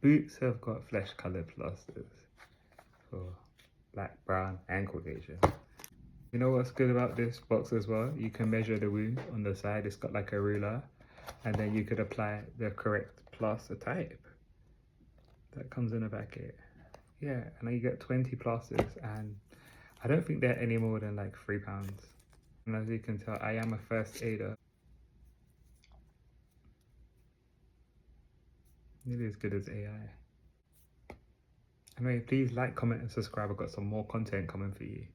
boots have got flesh coloured plasters for black, brown and Caucasian. You know what's good about this box as well? You can measure the wound on the side. It's got like a ruler, and then you could apply the correct plaster type that comes in the back here. Yeah, and then you get 20 plasters, and I don't think they're any more than like £3. And as you can tell, I am a first aider. Nearly as good as AI. Anyway, please like, comment and subscribe. I've got some more content coming for you.